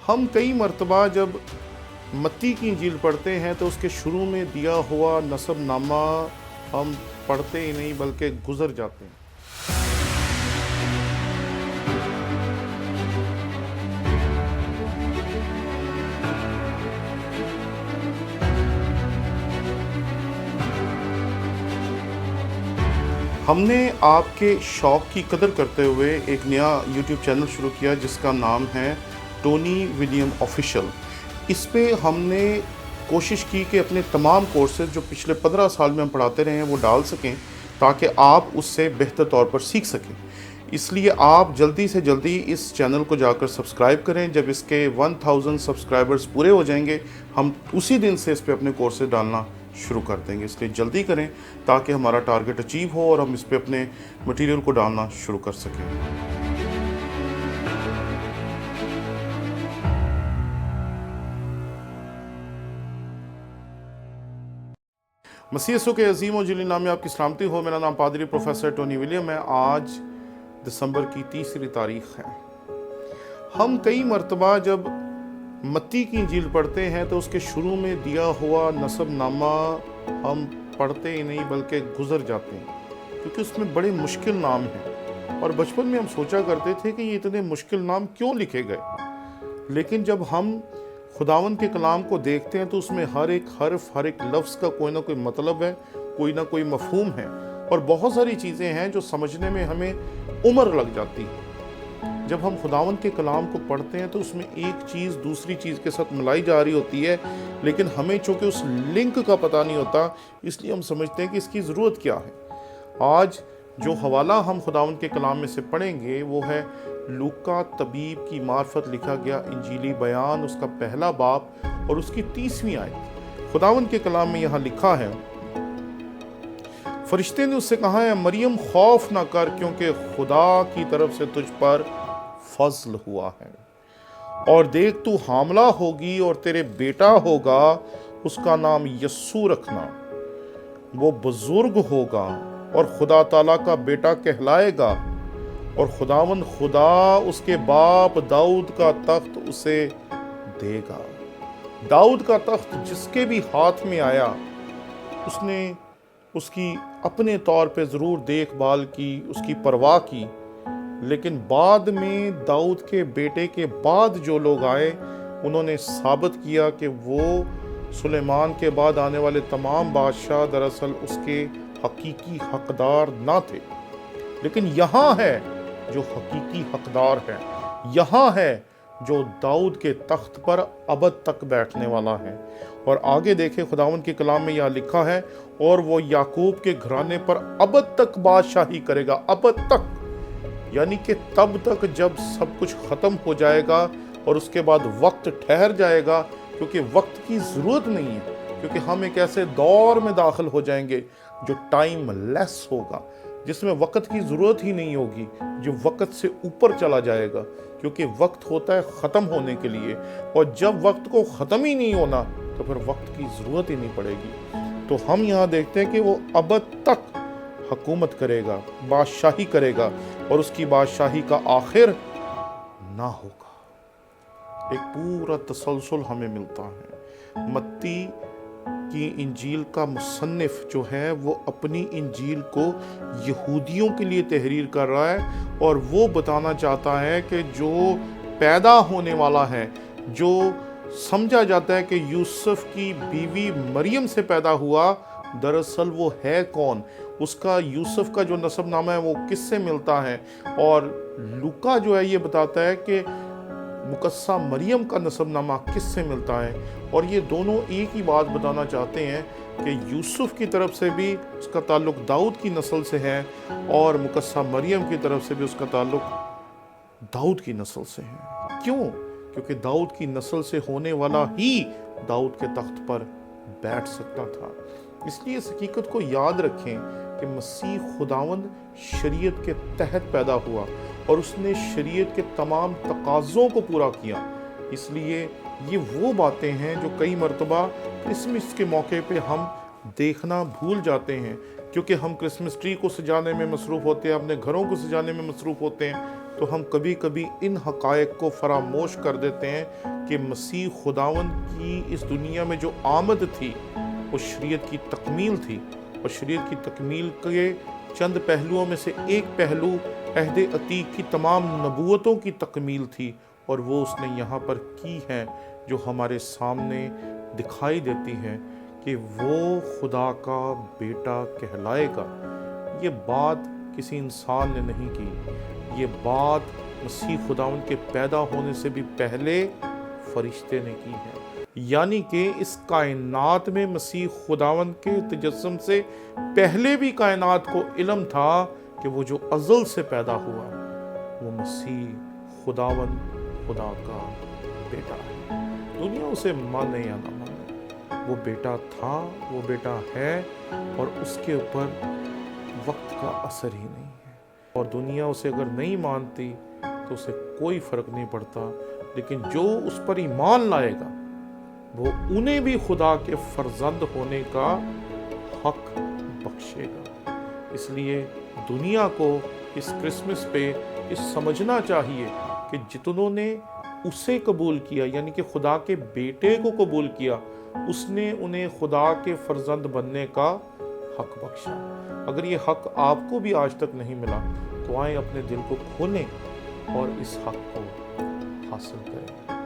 ہم کئی مرتبہ جب متی کی انجیل پڑھتے ہیں تو اس کے شروع میں دیا ہوا نسب نامہ ہم پڑھتے ہی نہیں بلکہ گزر جاتے ہیں۔ ہم نے آپ کے شوق کی قدر کرتے ہوئے ایک نیا یوٹیوب چینل شروع کیا جس کا نام ہے ٹونی ولیم آفیشل۔ اس پہ ہم نے کوشش کی کہ اپنے تمام کورسز جو پچھلے 15 سال میں ہم پڑھاتے رہے ہیں وہ ڈال سکیں تاکہ آپ اس سے بہتر طور پر سیکھ سکیں۔ اس لیے آپ جلدی سے جلدی اس چینل کو جا کر سبسکرائب کریں۔ جب اس کے 1000 سبسکرائبرز پورے ہو جائیں گے ہم اسی دن سے اس پہ اپنے کورسز ڈالنا شروع کر دیں گے، اس لیے جلدی کریں تاکہ ہمارا ٹارگٹ اچیو ہو اور ہم اس پہ اپنے مٹیریل کو ڈالنا شروع کر سکیں۔ مسیح یسوع کے عظیم و جلیل نام میں آپ کی سلامتی ہو۔ میرا نام پادری پروفیسر ٹونی ولیم ہے۔ آج دسمبر کی 3 تاریخ ہے۔ ہم کئی مرتبہ جب متی کی انجیل پڑھتے ہیں تو اس کے شروع میں دیا ہوا نسب نامہ ہم پڑھتے ہی نہیں بلکہ گزر جاتے ہیں، کیونکہ اس میں بڑے مشکل نام ہیں، اور بچپن میں ہم سوچا کرتے تھے کہ یہ اتنے مشکل نام کیوں لکھے گئے۔ لیکن جب ہم خداوند کے کلام کو دیکھتے ہیں تو اس میں ہر ایک حرف، ہر ایک لفظ کا کوئی نہ کوئی مطلب ہے، کوئی نہ کوئی مفہوم ہے، اور بہت ساری چیزیں ہیں جو سمجھنے میں ہمیں عمر لگ جاتی ہے۔ جب ہم خداوند کے کلام کو پڑھتے ہیں تو اس میں ایک چیز دوسری چیز کے ساتھ ملائی جا رہی ہوتی ہے، لیکن ہمیں چونکہ اس لنک کا پتہ نہیں ہوتا اس لیے ہم سمجھتے ہیں کہ اس کی ضرورت کیا ہے۔ آج جو حوالہ ہم خداوند کے کلام میں سے پڑھیں گے وہ ہے لوکا طبیب کی معرفت لکھا گیا انجیلی بیان، اس کا پہلا باب اور اس کی 30ویں آیت۔ خداوند کے کلام میں یہاں لکھا ہے، فرشتے نے اس سے کہا ہے مریم خوف نہ کر، کیونکہ خدا کی طرف سے تجھ پر فضل ہوا ہے، اور دیکھ تو حاملہ ہوگی اور تیرے بیٹا ہوگا، اس کا نام یسوع رکھنا، وہ بزرگ ہوگا اور خدا تعالیٰ کا بیٹا کہلائے گا، اور خداوند خدا اس کے باپ داؤد کا تخت اسے دے گا۔ داؤد کا تخت جس کے بھی ہاتھ میں آیا اس نے اس کی اپنے طور پہ ضرور دیکھ بھال کی، اس کی پرواہ کی، لیکن بعد میں داؤد کے بیٹے کے بعد جو لوگ آئے انہوں نے ثابت کیا کہ وہ سلیمان کے بعد آنے والے تمام بادشاہ دراصل اس کے حقیقی حقدار نہ تھے۔ لیکن یہاں ہے جو حقیقی حقدار ہے، یہاں ہے جو داؤد کے تخت پر ابد تک بیٹھنے والا ہے۔ اور آگے دیکھیں خداوند کے کلام میں یہاں لکھا ہے، اور وہ یعقوب کے گھرانے پر ابد تک بادشاہی کرے گا، ابد تک، یعنی کہ تب تک جب سب کچھ ختم ہو جائے گا اور اس کے بعد وقت ٹھہر جائے گا، کیونکہ وقت کی ضرورت نہیں ہے، کیونکہ ہم ایک ایسے دور میں داخل ہو جائیں گے جو ٹائم لیس ہوگا، جس میں وقت کی ضرورت ہی نہیں ہوگی، جو وقت سے اوپر چلا جائے گا، کیونکہ وقت ہوتا ہے ختم ہونے کے لیے، اور جب وقت کو ختم ہی نہیں ہونا تو پھر وقت کی ضرورت ہی نہیں پڑے گی۔ تو ہم یہاں دیکھتے ہیں کہ وہ ابد تک حکومت کرے گا، بادشاہی کرے گا، اور اس کی بادشاہی کا آخر نہ ہوگا۔ ایک پورا تسلسل ہمیں ملتا ہے۔ متی کی انجیل کا مصنف جو ہے وہ اپنی انجیل کو یہودیوں کے لیے تحریر کر رہا ہے، اور وہ بتانا چاہتا ہے کہ جو پیدا ہونے والا ہے، جو سمجھا جاتا ہے کہ یوسف کی بیوی مریم سے پیدا ہوا، دراصل وہ ہے کون، اس کا یوسف کا جو نسب نامہ ہے وہ کس سے ملتا ہے۔ اور لوکا جو ہے یہ بتاتا ہے کہ مقدسہ مریم کا نسب نامہ کس سے ملتا ہے، اور یہ دونوں ایک ہی بات بتانا چاہتے ہیں کہ یوسف کی طرف سے بھی اس کا تعلق داؤد کی نسل سے ہے، اور مقدسہ مریم کی طرف سے بھی اس کا تعلق داؤد کی نسل سے ہے۔ کیوں؟ کیونکہ داؤد کی نسل سے ہونے والا ہی داؤد کے تخت پر بیٹھ سکتا تھا۔ اس لیے اس حقیقت کو یاد رکھیں کہ مسیح خداوند شریعت کے تحت پیدا ہوا، اور اس نے شریعت کے تمام تقاضوں کو پورا کیا۔ اس لیے یہ وہ باتیں ہیں جو کئی مرتبہ کرسمس کے موقع پہ ہم دیکھنا بھول جاتے ہیں، کیونکہ ہم کرسمس ٹری کو سجانے میں مصروف ہوتے ہیں، اپنے گھروں کو سجانے میں مصروف ہوتے ہیں، تو ہم کبھی کبھی ان حقائق کو فراموش کر دیتے ہیں کہ مسیح خداوند کی اس دنیا میں جو آمد تھی وہ شریعت کی تکمیل تھی، اور شریعت کی تکمیل کے چند پہلوؤں میں سے ایک پہلو عہد عتیق کی تمام نبوتوں کی تکمیل تھی، اور وہ اس نے یہاں پر کی ہے، جو ہمارے سامنے دکھائی دیتی ہے کہ وہ خدا کا بیٹا کہلائے گا۔ یہ بات کسی انسان نے نہیں کی، یہ بات مسیح خداوند کے پیدا ہونے سے بھی پہلے فرشتے نے کی ہے۔ یعنی کہ اس کائنات میں مسیح خداوند کے تجسم سے پہلے بھی کائنات کو علم تھا کہ وہ جو ازل سے پیدا ہوا وہ مسیح خداوند خدا کا بیٹا ہے۔ دنیا اسے مانے یا نہ مانے، وہ بیٹا تھا، وہ بیٹا ہے، اور اس کے اوپر وقت کا اثر ہی نہیں ہے، اور دنیا اسے اگر نہیں مانتی تو اسے کوئی فرق نہیں پڑتا، لیکن جو اس پر ایمان لائے گا وہ انہیں بھی خدا کے فرزند ہونے کا حق بخشے گا۔ اس لیے دنیا کو اس کرسمس پہ یہ سمجھنا چاہیے کہ جتنوں نے اسے قبول کیا، یعنی کہ خدا کے بیٹے کو قبول کیا، اس نے انہیں خدا کے فرزند بننے کا حق بخشا۔ اگر یہ حق آپ کو بھی آج تک نہیں ملا تو آئیں اپنے دل کو کھولیں اور اس حق کو حاصل کریں۔